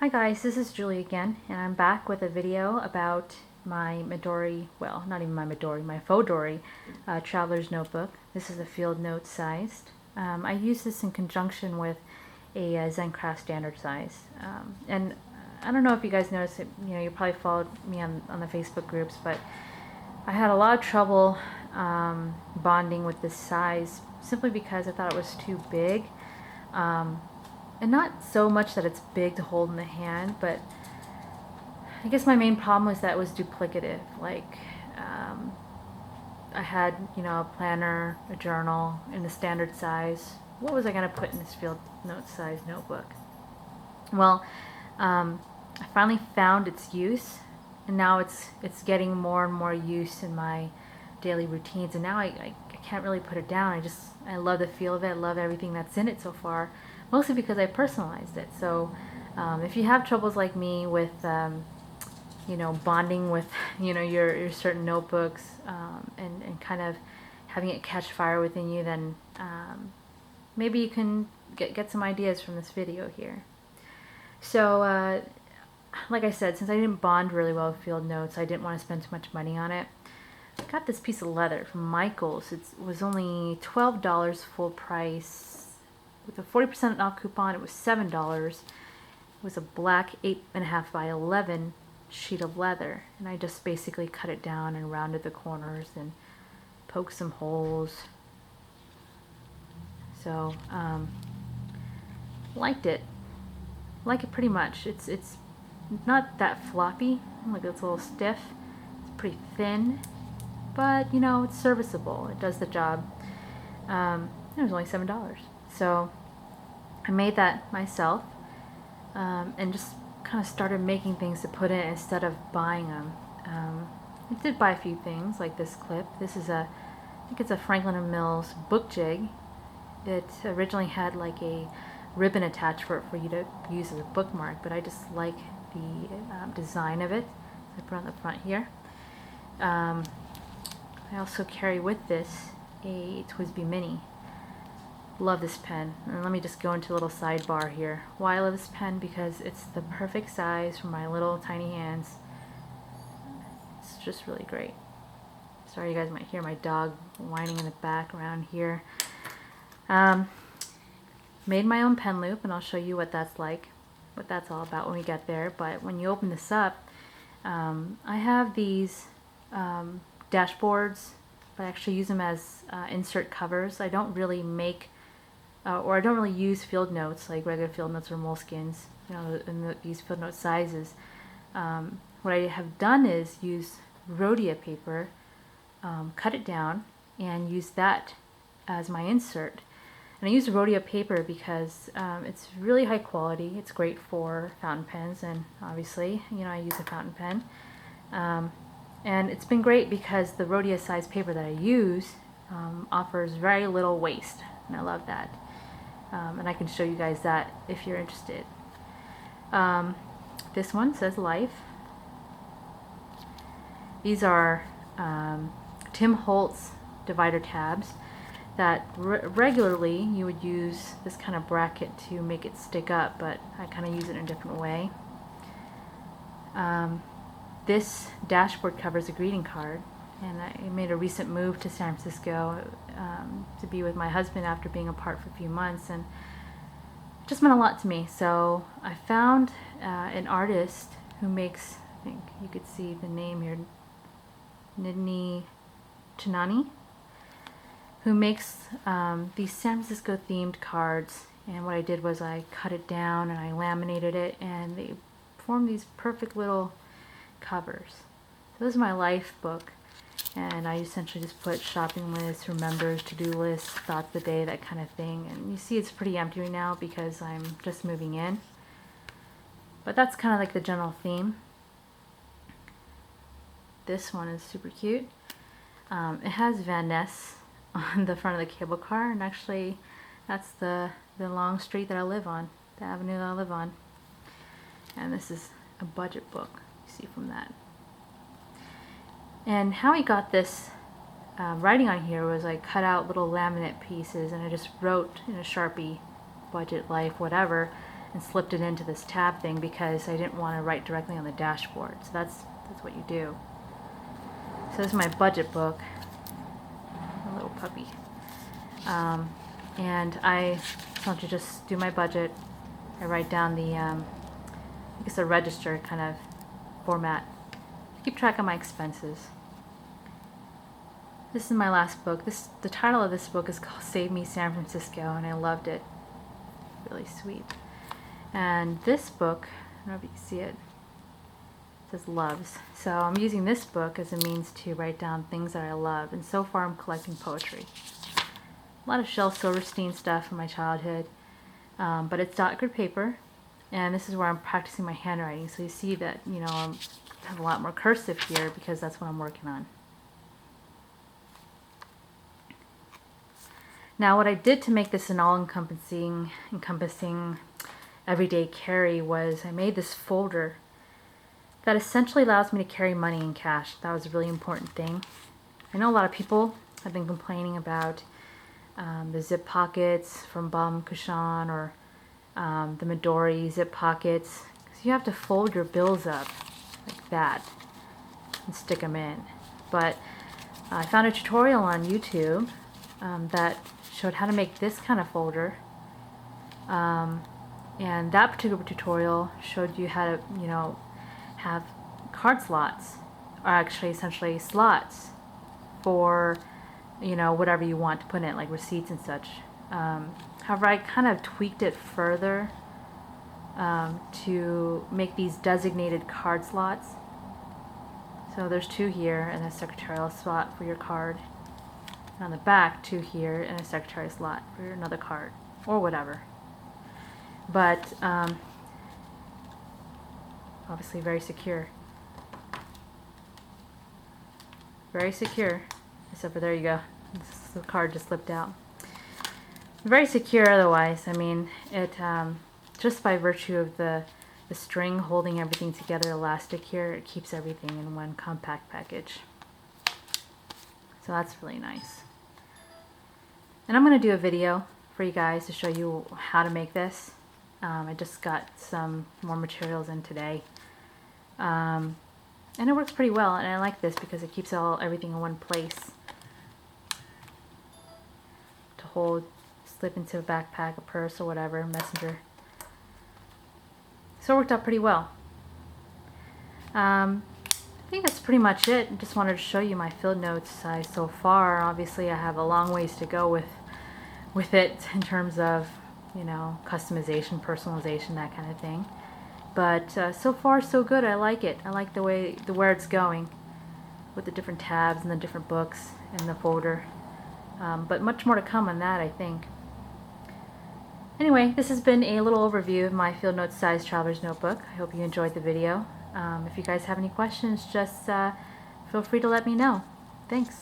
Hi guys, this is Julie again, and I'm back with a video about my Midori, well, not even my Midori, my Fodori Traveler's Notebook. This is a field note sized. I use this in conjunction with a Zencraft standard size. And I don't know if you guys noticed it, you probably followed me on the Facebook groups, but I had a lot of trouble bonding with this size simply because I thought it was too big. And not so much that it's big to hold in the hand, but I guess my main problem was that it was duplicative. Like, I had, a planner, a journal in the standard size. What was I going to put in this field note size notebook? Well, I finally found its use, and now it's getting more and more use in my daily routines. And now I can't really put it down. I love the feel of it. I love everything that's in it so far, mostly because I personalized it. So if you have troubles like me with bonding with your certain notebooks, and kind of having it catch fire within you, then maybe you can get some ideas from this video here. So like I said, since I didn't bond really well with field notes, I didn't want to spend too much money on it. I got this piece of leather from Michaels. It was only $12 full price. With a 40% off coupon, it was $7. It was a black 8.5 by 11 sheet of leather, and I just basically cut it down and rounded the corners and poked some holes. So liked it. Like it pretty much. It's not that floppy. Like, it's a little stiff. It's pretty thin, but it's serviceable. It does the job. It was only $7, so I made that myself, and just kind of started making things to put in instead of buying them. I did buy a few things, like this clip. This is I think it's a Franklin & Mills book jig. It originally had like a ribbon attached for you to use as a bookmark, but I just like the design of it. I put it on the front here. I also carry with this a TWSBI Mini. Love this pen. And let me just go into a little sidebar here. Why I love this pen? Because it's the perfect size for my little tiny hands. It's just really great. Sorry, you guys might hear my dog whining in the background here. Made my own pen loop, and I'll show you what that's like, what that's all about when we get there. But when you open this up, I have these dashboards, but I actually use them as insert covers. I don't really make or I don't really use field notes like regular field notes or moleskins, in these field note sizes. What I have done is use rhodia paper, cut it down, and use that as my insert. And I use rhodia paper because it's really high quality. It's great for fountain pens, and obviously, I use a fountain pen. And it's been great because the rhodia size paper that I use offers very little waste, and I love that. And I can show you guys that if you're interested. This one says Life. These are Tim Holtz divider tabs that regularly you would use this kind of bracket to make it stick up, but I kind of use it in a different way. This dashboard covers a greeting card, and I made a recent move to San Francisco to be with my husband after being apart for a few months, and it just meant a lot to me. So I found an artist who makes, I think you could see the name here, Nidni Chinani, who makes these San Francisco themed cards. And what I did was I cut it down and I laminated it, and they formed these perfect little covers. So this is my life book, and I essentially just put shopping lists, remembers, to-do lists, thoughts of the day, that kind of thing. And you see it's pretty empty right now because I'm just moving in, but that's kind of like the general theme. This one is super cute. It has Van Ness on the front of the cable car, and actually that's the long street that I live on, the avenue that I live on. And this is a budget book, you see from that. And how I got this writing on here was I cut out little laminate pieces, and I just wrote in a Sharpie, budget, life, whatever, and slipped it into this tab thing because I didn't want to write directly on the dashboard. So that's what you do. So this is my budget book, a little puppy. And I want to just do my budget. I write down the, I guess a register kind of format. Keep track of my expenses. This is my last book. The title of this book is called Save Me San Francisco, and I loved it. Really sweet. And this book, I don't know if you can see it, it says Loves. So I'm using this book as a means to write down things that I love, and so far I'm collecting poetry. A lot of Shel Silverstein stuff from my childhood, but it's dot grid paper, and this is where I'm practicing my handwriting. So you see that, you know, I have a lot more cursive here because that's what I'm working on. Now what I did to make this an all-encompassing everyday carry was I made this folder that essentially allows me to carry money in cash. That was a really important thing. I know a lot of people have been complaining about the zip pockets from Bum Kushan or the Midori zip pockets. So you have to fold your bills up like that and stick them in. But I found a tutorial on YouTube that showed how to make this kind of folder. And that particular tutorial showed you how to, you know, have card slots, or actually essentially slots for, you know, whatever you want to put in it, like receipts and such. However, I kind of tweaked it further to make these designated card slots. So there's 2 here and a secretarial slot for your card. And on the back, 2 here and a secretarial slot for another card, or whatever. But obviously very secure. Very secure. Except for there you go. The card just slipped out. Very secure otherwise. I mean, it just by virtue of the string holding everything together, elastic here, it keeps everything in one compact package. So that's really nice. And I'm going to do a video for you guys to show you how to make this. I just got some more materials in today. And it works pretty well, and I like this because it keeps everything in one place to hold, slip into a backpack, a purse, or whatever, messenger. So it worked out pretty well. I think that's pretty much it. I just wanted to show you my field notes size so far. Obviously I have a long ways to go with it in terms of, you know, customization, personalization, that kind of thing. But so far so good. I like it. I like where it's going with the different tabs and the different books in the folder. But much more to come on that, I think. Anyway, this has been a little overview of my Field Notes Size Traveler's Notebook. I hope you enjoyed the video. If you guys have any questions, just feel free to let me know. Thanks.